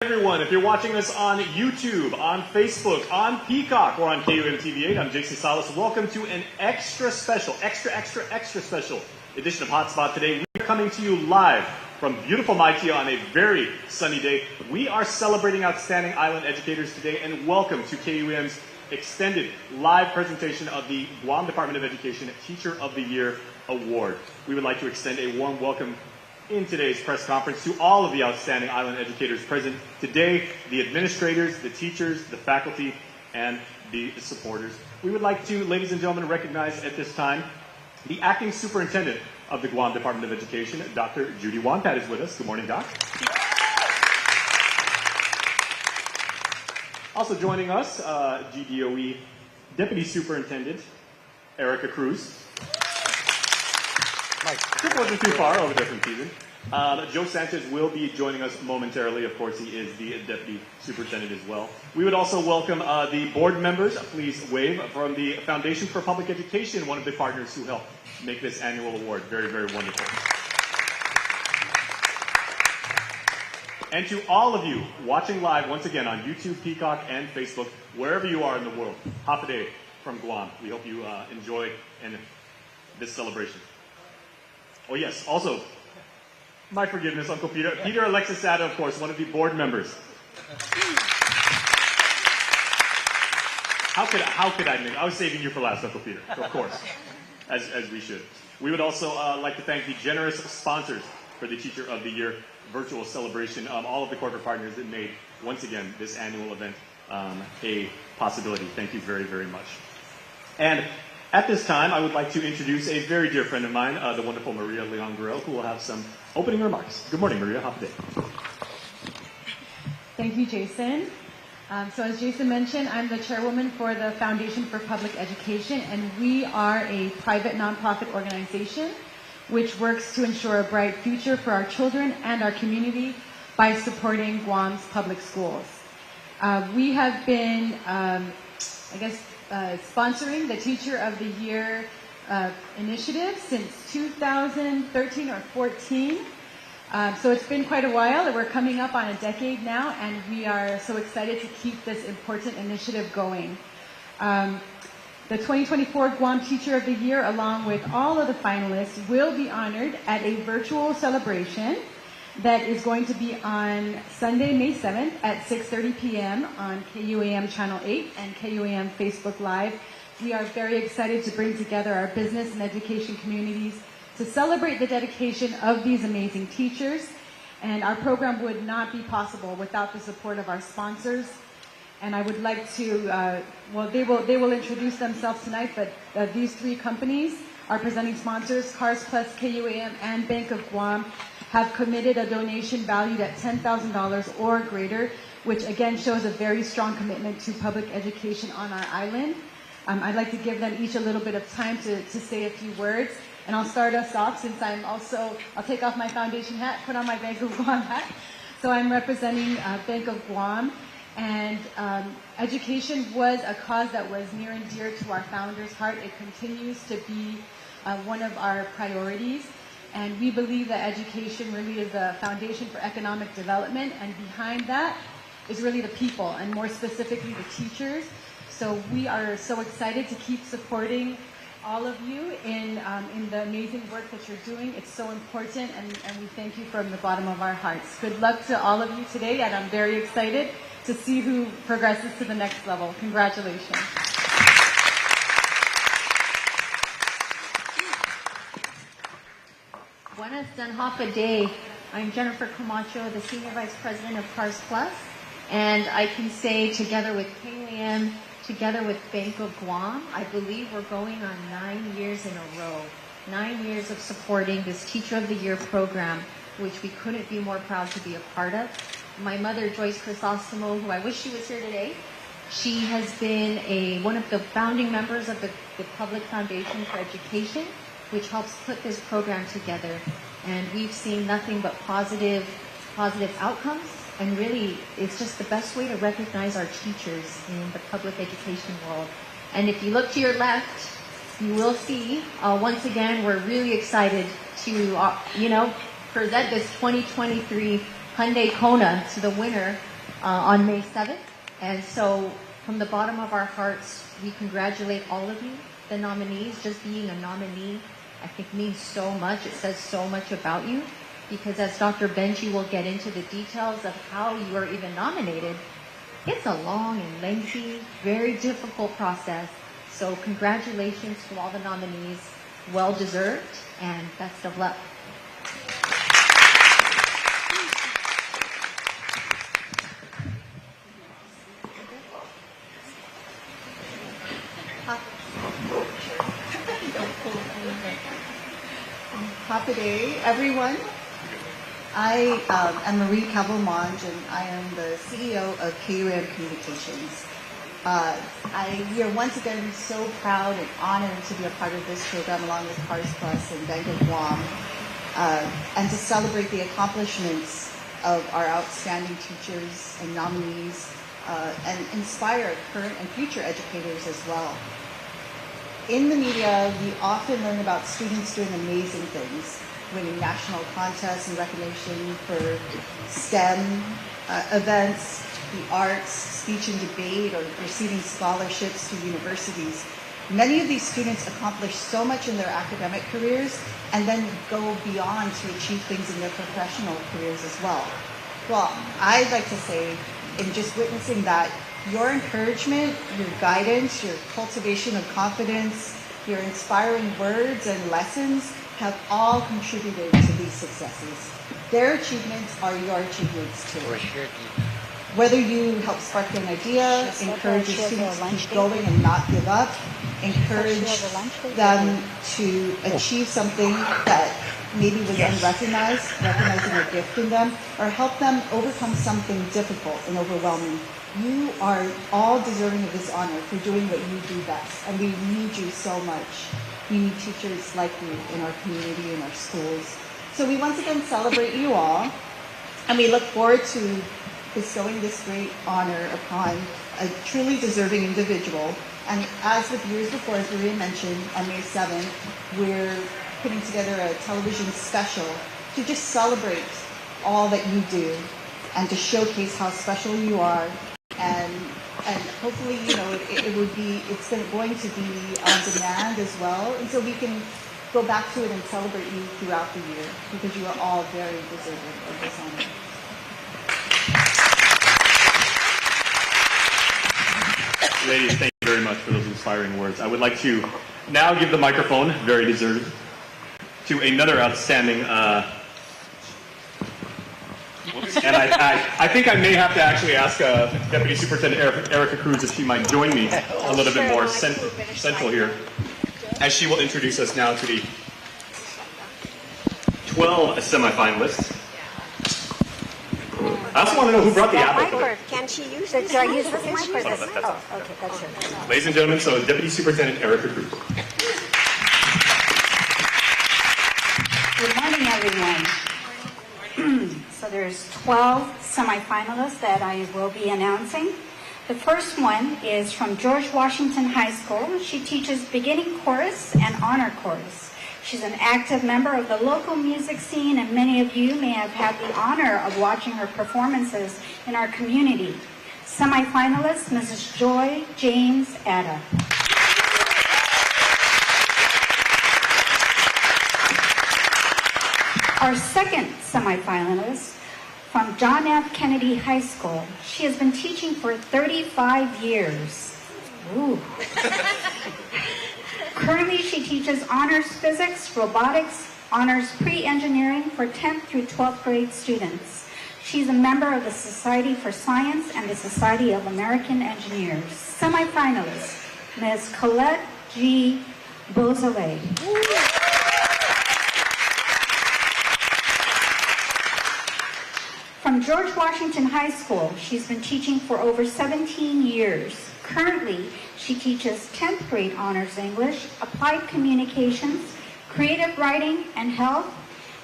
Everyone, if you're watching us on YouTube, on Facebook, on Peacock, or on KUAM TV8, I'm Jason Salas. Welcome to an extra special edition of Hotspot today. We are coming to you live from beautiful Maitea on a very sunny day. We are celebrating outstanding island educators today, and welcome to KUAM's extended live presentation of the Guam Department of Education Teacher of the Year Award. We would like to extend a warm welcome in today's press conference to all of the outstanding island educators present today, the administrators, the teachers, the faculty, and the supporters. We would like to, ladies and gentlemen, recognize at this time the acting superintendent of the Guam Department of Education, Dr. Judy Wonpat is with us. Good morning, Doc. Also joining us, GDOE Deputy Superintendent Erica Cruz. This wasn't too far over different season. Joe Sanchez will be joining us momentarily. Of course, he is the Deputy Superintendent as well. We would also welcome the board members, please wave, from the Foundation for Public Education, one of the partners who helped make this annual award. Very, very wonderful. And to all of you watching live, once again, on YouTube, Peacock, and Facebook, wherever you are in the world, Hapaday from Guam. We hope you enjoy this celebration. Oh yes, also, my forgiveness, Uncle Peter. Peter Alexis Sada, of course, one of the board members. How could I was saving you for last, Uncle Peter, of course, as we should. We would also like to thank the generous sponsors for the Teacher of the Year virtual celebration, all of the corporate partners that made, once again, this annual event a possibility. Thank you very, very much. And at this time, I would like to introduce a very dear friend of mine, the wonderful Maria Leon Guerrero, who will have some opening remarks. Good morning, Maria. Happy day. Thank you, Jason. So as Jason mentioned, I'm the chairwoman for the Foundation for Public Education, and we are a private nonprofit organization which works to ensure a bright future for our children and our community by supporting Guam's public schools. We have been, sponsoring the Teacher of the Year initiative since 2013 or 14. So it's been quite a while. We're coming up on a decade now, and we are so excited to keep this important initiative going. The 2024 Guam Teacher of the Year, along with all of the finalists, will be honored at a virtual celebration that is going to be on Sunday, May 7th at 6:30 p.m. on KUAM Channel 8 and KUAM Facebook Live. We are very excited to bring together our business and education communities to celebrate the dedication of these amazing teachers. And our program would not be possible without the support of our sponsors. And I would like to, they will introduce themselves tonight, but these three companies, our presenting sponsors, Cars Plus, KUAM, and Bank of Guam, have committed a donation valued at $10,000 or greater, which again shows a very strong commitment to public education on our island. I'd like to give them each a little bit of time to say a few words. And I'll start us off since I'll take off my foundation hat, put on my Bank of Guam hat. So I'm representing Bank of Guam. And education was a cause that was near and dear to our founder's heart. It continues to be one of our priorities. And we believe that education really is the foundation for economic development. And behind that is really the people, and more specifically the teachers. So we are so excited to keep supporting all of you in the amazing work that you're doing. It's so important, and we thank you from the bottom of our hearts. Good luck to all of you today, and I'm very excited to see who progresses to the next level. Congratulations. Buenas and half a day. I'm Jennifer Camacho, the Senior Vice President of Cars Plus, and I can say together with KUAM, together with Bank of Guam, I believe we're going on 9 years in a row. 9 years of supporting this Teacher of the Year program, which we couldn't be more proud to be a part of. My mother, Joyce Crisostomo, who I wish she was here today, she has been one of the founding members of the Public Foundation for Education, which helps put this program together. And we've seen nothing but positive outcomes. And really, it's just the best way to recognize our teachers in the public education world. And if you look to your left, you will see, once again, we're really excited to, present this 2023 Hyundai Kona to the winner on May 7th. And so from the bottom of our hearts, we congratulate all of you, the nominees. Just being a nominee, I think, means so much. It says so much about you, because as Dr. Benji will get into the details of how you are even nominated, it's a long and lengthy, very difficult process. So congratulations to all the nominees. Well deserved, and best of luck. Happy day, everyone. I am Marie Cavalmonge, and I am the CEO of KUAM Communications. We are once again so proud and honored to be a part of this program along with Cars Plus and Bank of Guam, and to celebrate the accomplishments of our outstanding teachers and nominees, and inspire current and future educators as well. In the media, we often learn about students doing amazing things, winning national contests and recognition for STEM events, the arts, speech and debate, or receiving scholarships to universities. Many of these students accomplish so much in their academic careers and then go beyond to achieve things in their professional careers as well. Well, I'd like to say, in just witnessing that, your encouragement, your guidance, your cultivation of confidence, your inspiring words and lessons have all contributed to these successes. Their achievements are your achievements too. Whether you help spark an idea, encourage your students to keep going and not give up, encourage them to achieve something that maybe was unrecognized, recognizing a gift in them, or help them overcome something difficult and overwhelming. You are all deserving of this honor for doing what you do best, and we need you so much. We need teachers like you in our community, in our schools. So we once again celebrate you all, and we look forward to bestowing this great honor upon a truly deserving individual. And as with years before, as Maria mentioned, on May 7th, we're putting together a television special to just celebrate all that you do and to showcase how special you are. And hopefully, you know, it's going to be on demand as well. And so we can go back to it and celebrate you throughout the year, because you are all very deserving of this honor. Ladies, thank you very much for those inspiring words. I would like to now give the microphone, very deserved, to another outstanding, and I think I may have to actually ask Deputy Superintendent Erica Cruz if she might join me a little bit more central here, as she will introduce us now to the 12 semifinalists. I also want to know who brought the apple. Can she use it? Do I use this mic or this? Oh, okay, that's yours. Ladies and gentlemen, so Deputy Superintendent Erica Cruz. Good morning, everyone. So there's 12 semifinalists that I will be announcing. The first one is from George Washington High School. She teaches beginning chorus and honor chorus. She's an active member of the local music scene, and many of you may have had the honor of watching her performances in our community. Semifinalist, Mrs. Joy James Atta. Our second semifinalist, from John F. Kennedy High School. She has been teaching for 35 years. Ooh. Currently, she teaches honors physics, robotics, honors pre-engineering for 10th through 12th grade students. She's a member of the Society for Science and the Society of American Engineers. Semifinalist, Ms. Colette G. Beausoleil. From George Washington High School, she's been teaching for over 17 years. Currently, she teaches 10th grade honors English, applied communications, creative writing, and health,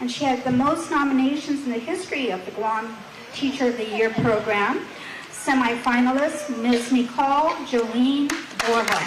and she has the most nominations in the history of the Guam Teacher of the Year program. Semi-finalist, Ms. Nicole Jolene Borja.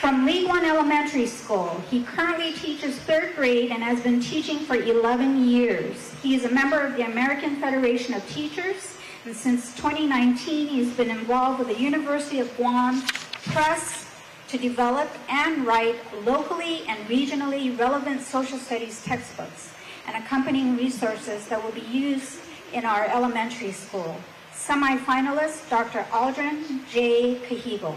From League One Elementary School. He currently teaches 3rd grade and has been teaching for 11 years. He is a member of the American Federation of Teachers, and since 2019, he's been involved with the University of Guam Press to develop and write locally and regionally relevant social studies textbooks and accompanying resources that will be used in our elementary school. Semi-finalist, Dr. Aldrin J. Cahigo.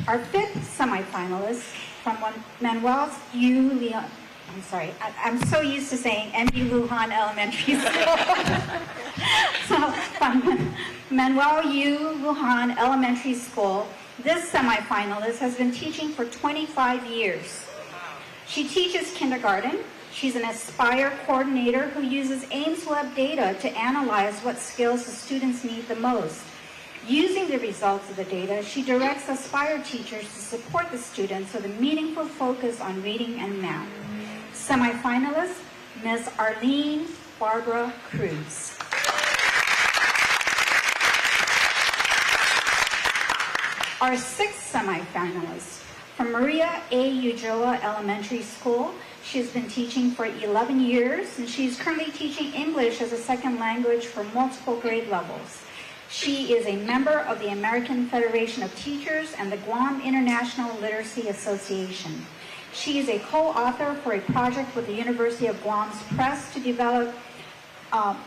Our 5th semi-finalist from Manuel's U. Leon. I'm sorry, I'm so used to saying M.U. Lujan Elementary School. So, from Manuel U. Lujan Elementary School, this semi-finalist has been teaching for 25 years. She teaches kindergarten. She's an Aspire coordinator who uses Ames Web data to analyze what skills the students need the most. Using the results of the data, she directs Aspire teachers to support the students with a meaningful focus on reading and math. Semi-finalist, Ms. Arlene Barbara Cruz. Our 6th semi-finalist, from Maria A. Ujoa Elementary School. She's been teaching for 11 years, and she's currently teaching English as a second language for multiple grade levels. She is a member of the American Federation of Teachers and the Guam International Literacy Association. She is a co-author for a project with the University of Guam's Press to develop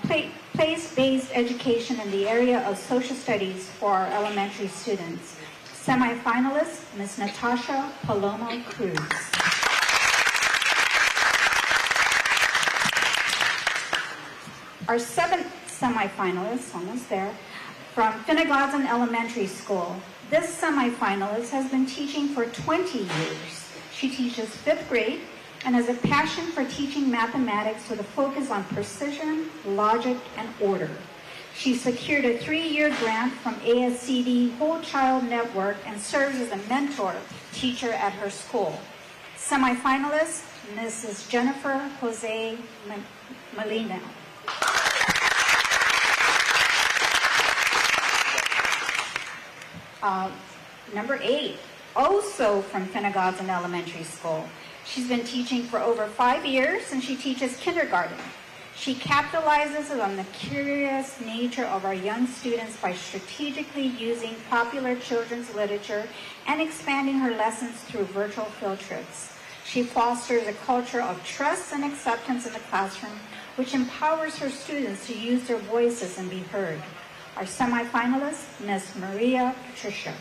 place-based education in the area of social studies for our elementary students. Semi-finalist, Ms. Natasha Palomo Cruz. Our 7th semi-finalist, almost there, from Finalists Elementary School. This semi-finalist has been teaching for 20 years. She teaches 5th grade and has a passion for teaching mathematics with a focus on precision, logic, and order. She secured a 3-year grant from ASCD Whole Child Network and serves as a mentor teacher at her school. Semi-finalist, Mrs. Jennifer Jose Molina. Number 8, also from Finalists Elementary School. She's been teaching for over 5 years, and she teaches kindergarten. She capitalizes on the curious nature of our young students by strategically using popular children's literature and expanding her lessons through virtual field trips. She fosters a culture of trust and acceptance in the classroom, which empowers her students to use their voices and be heard. Our semi-finalist, Ms. Maria Patricia.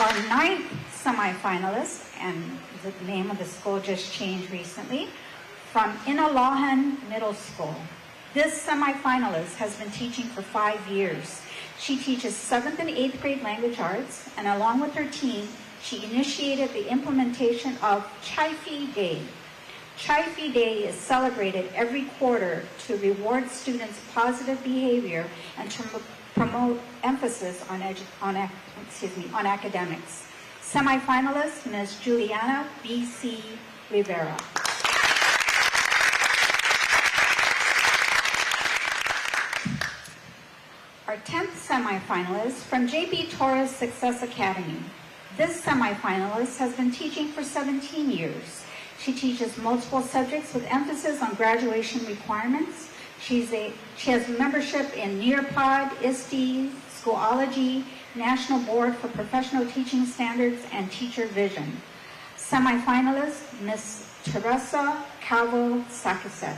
Our 9th semi-finalist, and the name of the school just changed recently, from Inalahan Middle School. This semi-finalist has been teaching for 5 years. She teaches 7th and 8th grade language arts, and along with her team, she initiated the implementation of Chai-Fi Day. Chai-Fi Day is celebrated every quarter to reward students' positive behavior and to promote emphasis on academics. Semi-finalist, Ms. Juliana B.C. Rivera. Our 10th semi-finalist from J.P. Torres Success Academy. This semi-finalist has been teaching for 17 years. She teaches multiple subjects with emphasis on graduation requirements. She has membership in Nearpod, ISTE, Schoology, National Board for Professional Teaching Standards, and Teacher Vision. Semi-finalist, Ms. Teresa Calvo Sakiset.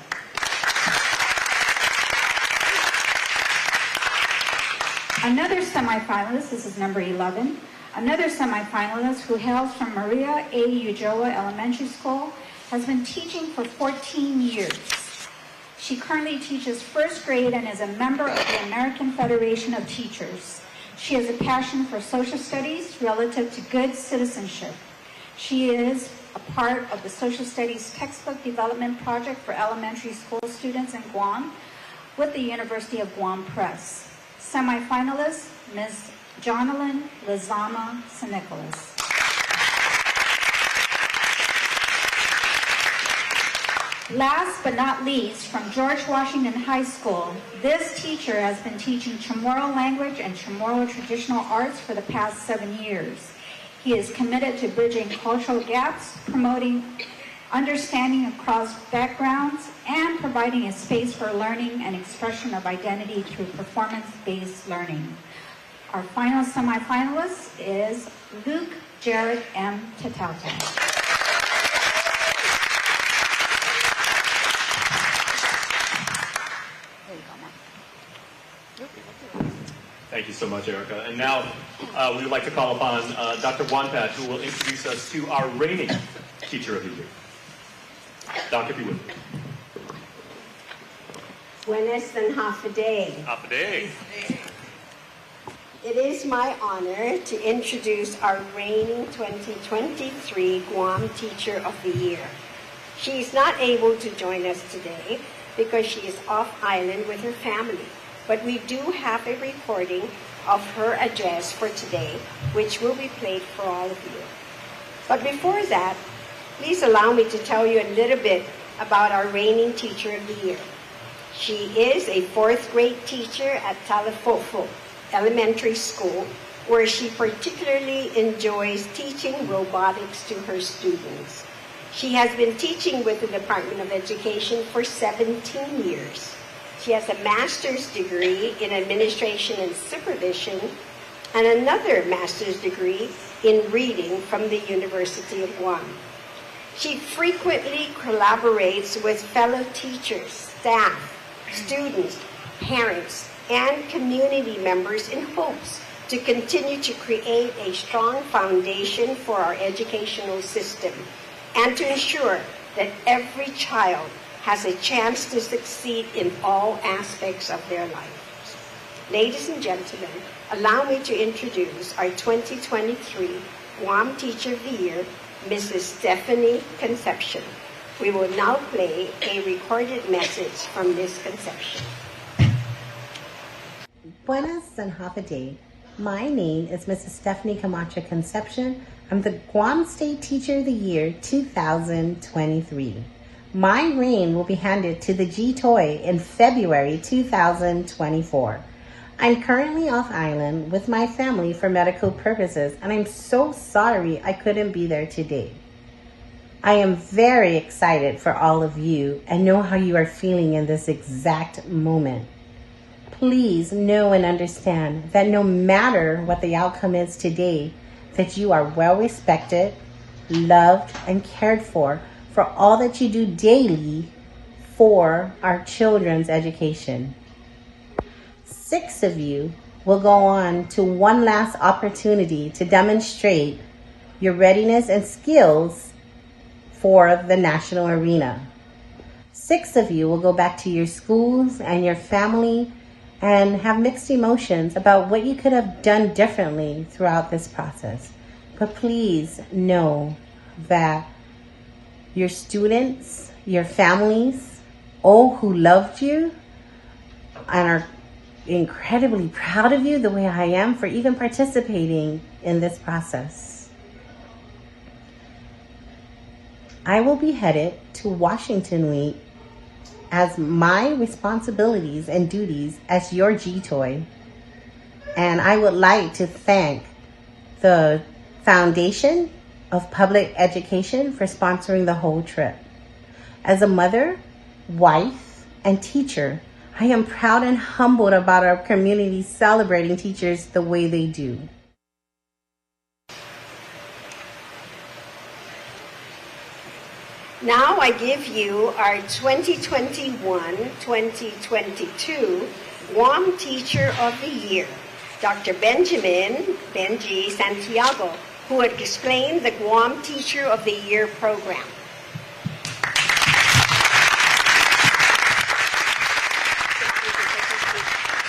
Another semi-finalist, this is number 11, another semi-finalist who hails from Maria A. Ujoa Elementary School, has been teaching for 14 years. She currently teaches 1st grade and is a member of the American Federation of Teachers. She has a passion for social studies relative to good citizenship. She is a part of the Social Studies Textbook Development Project for elementary school students in Guam with the University of Guam Press. Semi-finalist, Ms. Jonalyn Lizama San-Nicolas. Last but not least, from George Washington High School, this teacher has been teaching Chamorro language and Chamorro traditional arts for the past 7 years. He is committed to bridging cultural gaps, promoting understanding across backgrounds, and providing a space for learning and expression of identity through performance-based learning. Our final semi-finalist is Luke Jared M. Tatauta. Thank you so much, Erica. And now we would like to call upon Dr. Wanpad, who will introduce us to our reigning Teacher of the Year. Doctor, if you would. Buenas and half a day. Half a day. It is my honor to introduce our reigning 2023 Guam Teacher of the Year. She is not able to join us today because she is off island with her family. But we do have a recording of her address for today, which will be played for all of you. But before that, please allow me to tell you a little bit about our reigning Teacher of the Year. She is a 4th grade teacher at Talafofo Elementary School, where she particularly enjoys teaching robotics to her students. She has been teaching with the Department of Education for 17 years. She has a master's degree in administration and supervision and another master's degree in reading from the University of Guam. She frequently collaborates with fellow teachers, staff, students, parents, and community members in hopes to continue to create a strong foundation for our educational system and to ensure that every child has a chance to succeed in all aspects of their lives. Ladies and gentlemen, allow me to introduce our 2023 Guam Teacher of the Year, Mrs. Stephanie Concepcion. We will now play a recorded message from Ms. Concepcion. Buenas and half a day. My name is Mrs. Stephanie Camacho Concepcion. I'm the Guam State Teacher of the Year 2023. My reign will be handed to the GDOE in February 2024. I'm currently off island with my family for medical purposes, and I'm so sorry I couldn't be there today. I am very excited for all of you and know how you are feeling in this exact moment. Please know and understand that no matter what the outcome is today, that you are well respected, loved, and cared for all that you do daily for our children's education. 6 of you will go on to one last opportunity to demonstrate your readiness and skills for the national arena. 6 of you will go back to your schools and your family and have mixed emotions about what you could have done differently throughout this process. But please know that your students, your families, all who loved you and are incredibly proud of you the way I am for even participating in this process. I will be headed to Washington Week as my responsibilities and duties as your GDOE. And I would like to thank the Foundation of Public Education for sponsoring the whole trip. As a mother, wife, and teacher, I am proud and humbled about our community celebrating teachers the way they do. Now I give you our 2021-2022 Guam Teacher of the Year, Dr. Benji Santiago, who would explain the Guam Teacher of the Year program.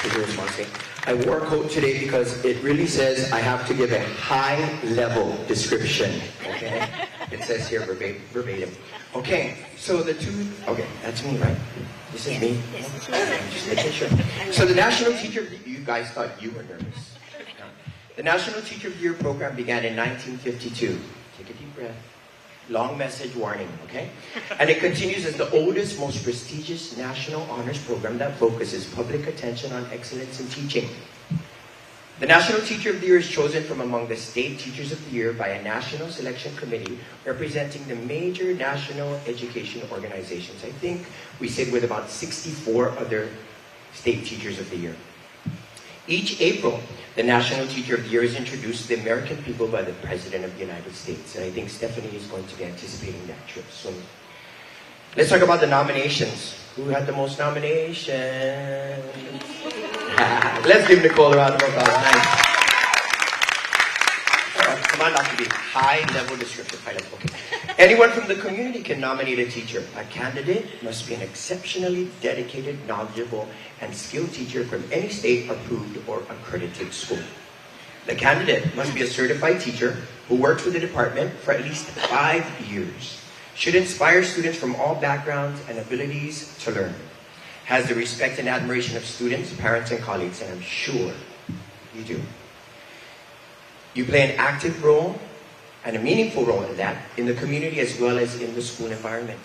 Here's Marcy. I wore a coat today because it really says I have to give a high-level description. Okay? It says here verbatim. Okay, so the two... Okay, that's me, right? This is me? Yes. Just making sure. So the National Teacher... You guys thought you were nervous. The National Teacher of the Year program began in 1952. Take a deep breath. Long message warning, okay? And it continues as the oldest, most prestigious national honors program that focuses public attention on excellence in teaching. The National Teacher of the Year is chosen from among the State Teachers of the Year by a national selection committee representing the major national education organizations. I think we sit with about 64 other State Teachers of the Year. Each April, the National Teacher of the Year is introduced to the American people by the President of the United States. And I think Stephanie is going to be anticipating that trip soon. Let's talk about the nominations. Who had the most nominations? Let's give Nicole a round of applause. Nice. Come on, Dr. B. High-level description. High-level. Okay. Anyone from the community can nominate a teacher. A candidate must be an exceptionally dedicated, knowledgeable, and skilled teacher from any state-approved or accredited school. The candidate must be a certified teacher who works with the department for at least 5 years. Should inspire students from all backgrounds and abilities to learn. Has the respect and admiration of students, parents, and colleagues, and I'm sure you do. You play an active role and a meaningful role in that, in the community as well as in the school environment.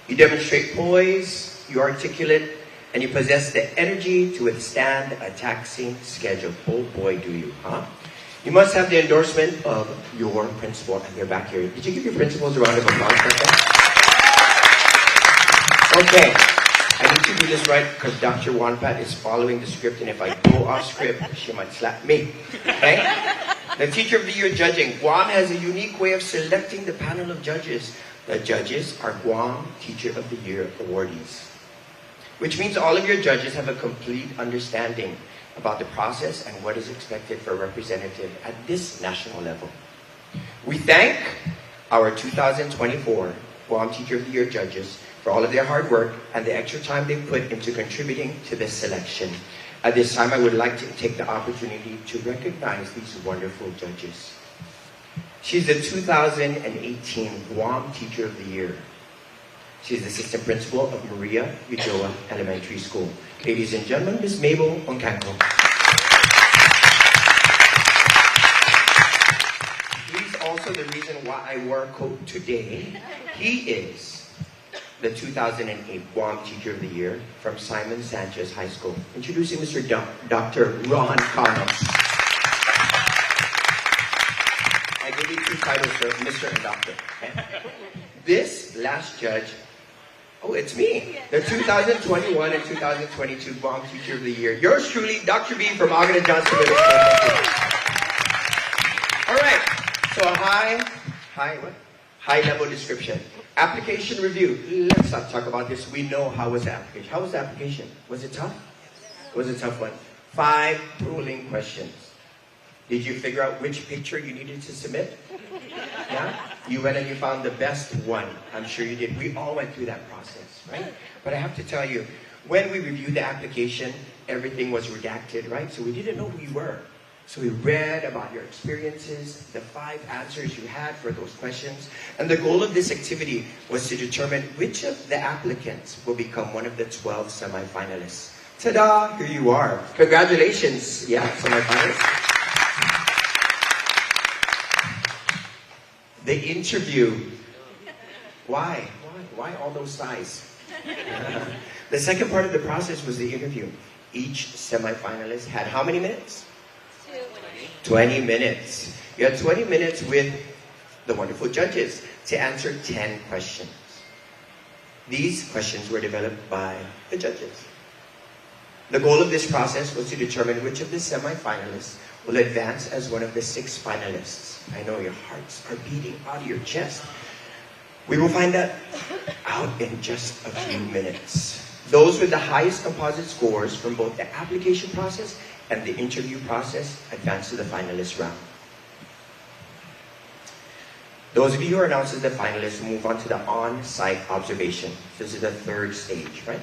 You demonstrate poise, you articulate, and you possess the energy to withstand a taxing schedule. Oh boy, do you, huh? You must have the endorsement of your principal, and they're back here. Did you give your principals a round of applause for that? Okay, I need to do this right because Dr. Wanpat is following the script, and if I go off script, she might slap me. Okay? The Teacher of the Year judging. Guam has a unique way of selecting the panel of judges. The judges are Guam Teacher of the Year awardees, which means all of your judges have a complete understanding about the process and what is expected for a representative at this national level. We thank our 2024 Guam Teacher of the Year judges for all of their hard work and the extra time they put into contributing to this selection. At this time, I would like to take the opportunity to recognize these wonderful judges. She's the 2018 Guam Teacher of the Year. She's the Assistant Principal of Maria Ujoa Elementary School. Ladies and gentlemen, Ms. Mabel Oncanco. He's also the reason why I wore a coat today. He is the 2008 Guam Teacher of the Year from Simon Sanchez High School. Introducing Mr. Dr. Ron Carlos. I give you 2 titles, sir, Mr. and Dr. Okay? This last judge, oh, it's me, the 2021 and 2022 Guam Teacher of the Year. Yours truly, Dr. B from Ogden and Johnson. All right, so a high-level description. Application review. Let's not talk about this. We know how was the application. How was the application? Was it tough? It was a tough one. 5 ruling questions. Did you figure out which picture you needed to submit? Yeah? You went and you found the best one. I'm sure you did. We all went through that process, right? But I have to tell you, when we reviewed the application, everything was redacted, right? So we didn't know who you were. So we read about your experiences, the 5 answers you had for those questions. And the goal of this activity was to determine which of the applicants will become one of the 12 semi-finalists. Ta-da! Here you are. Congratulations. Yeah, semi-finalists. The interview. Why? Why all those sighs? The second part of the process was the interview. Each semi-finalist had how many minutes? 20 minutes. You had 20 minutes with the wonderful judges to answer 10 questions. These questions were developed by the judges. The goal of this process was to determine which of the semi-finalists will advance as one of the 6 finalists. I know your hearts are beating out of your chest. We will find that out in just a few minutes. Those with the highest composite scores from both the application process and the interview process advance to the finalist round. Those of you who are announced as the finalists will move on to the on-site observation. This is the 3rd stage, right?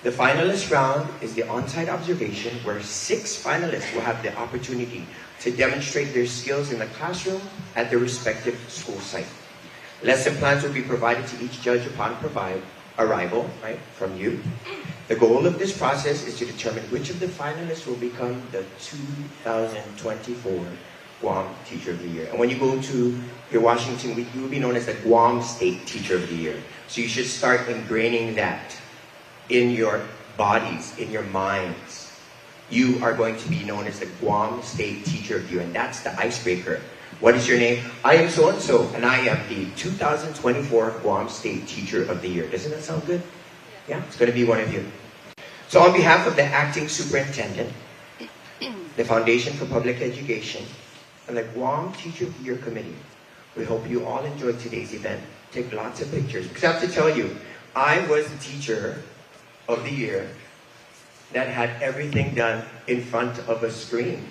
The finalist round is the on-site observation where 6 finalists will have the opportunity to demonstrate their skills in the classroom at their respective school site. Lesson plans will be provided to each judge upon arrival, right, from you. The goal of this process is to determine which of the finalists will become the 2024 Guam Teacher of the Year. And when you go to your Washington week, you will be known as the Guam State Teacher of the Year. So you should start ingraining that in your bodies, in your minds. You are going to be known as the Guam State Teacher of the Year, and that's the icebreaker. What is your name? I am so-and-so, and I am the 2024 Guam State Teacher of the Year. Doesn't that sound good? Yeah, it's going to be one of you. So on behalf of the Acting Superintendent, the Foundation for Public Education, and the Guam Teacher of the Year Committee, we hope you all enjoyed today's event. Take lots of pictures. Because I have to tell you, I was the Teacher of the Year that had everything done in front of a screen.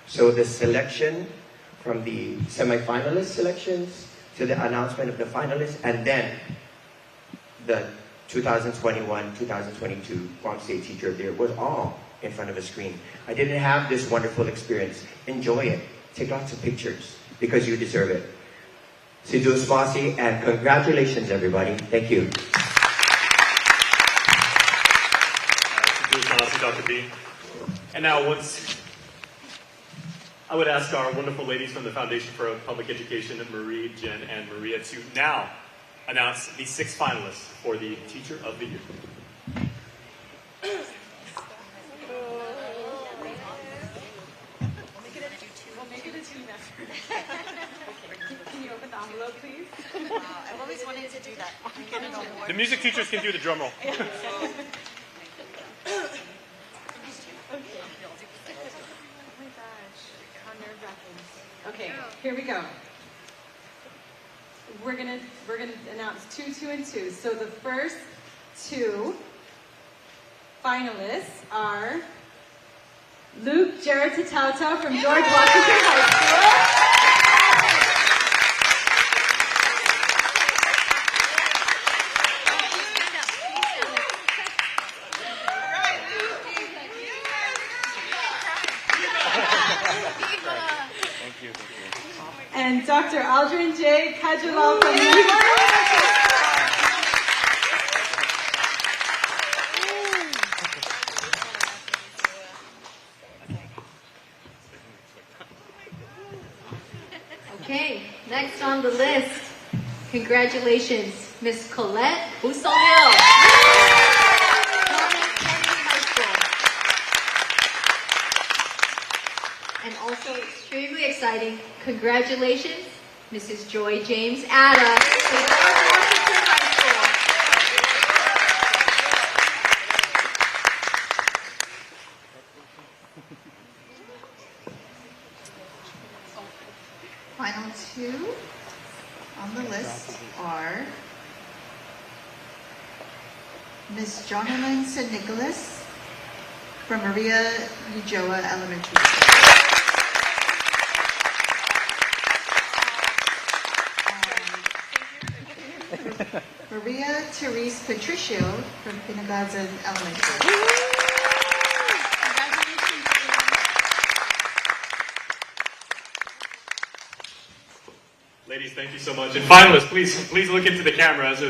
So the selection from the semi-finalist selections to the announcement of the finalists, and then the 2021-2022 Guam State Teacher of the Year was all in front of a screen. I didn't have this wonderful experience. Enjoy it. Take lots of pictures because you deserve it. Sidhu Smasi, and congratulations, everybody. Thank you. Sidhu Smasi, Dr. B. And now, I would ask our wonderful ladies from the Foundation for Public Education, Marie, Jen, and Maria, to now announce the 6 finalists for the Teacher of the Year. Can you open the envelope, please? I've always wanted to do that. The music teachers can do the drum roll. Okay, here we go. We're gonna announce 2, 2, and 2. So the first 2 finalists are Luke Jared Tatauta from George Washington High School. And Dr. Aldrin J. Kajalal from New York. Okay, next on the list, congratulations, Miss Colette Busson-Hill. And also extremely exciting, congratulations, Mrs. Joy James Atta from George Washington High School. Final 2 on the list are Miss Jonalyn St. Nicholas from Maria Ujoa Elementary School. Maria Therese Patricio from Pinagazan Elementary. Ladies, thank you so much. And finalists, please look into the cameras.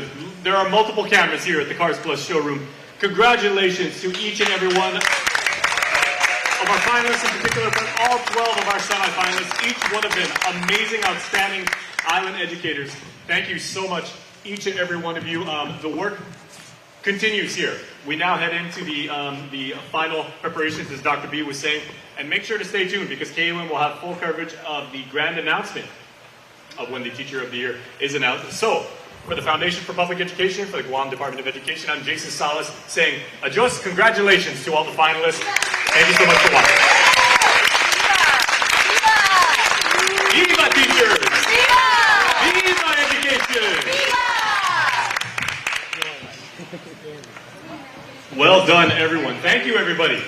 There are multiple cameras here at the Cars Plus showroom. Congratulations to each and every one of our finalists, in particular, but all 12 of our semi-finalists, each one of them amazing, outstanding island educators. Thank you so much, each and every one of you. The work continues here. We now head into the final preparations, as Dr. B was saying, and make sure to stay tuned because KUAM will have full coverage of the grand announcement of when the Teacher of the Year is announced. So, for the Foundation for Public Education, for the Guam Department of Education, I'm Jason Salas saying, adios, congratulations to all the finalists. Thank you so much for watching. Viva teachers! Viva education! Well done, everyone. Thank you, everybody.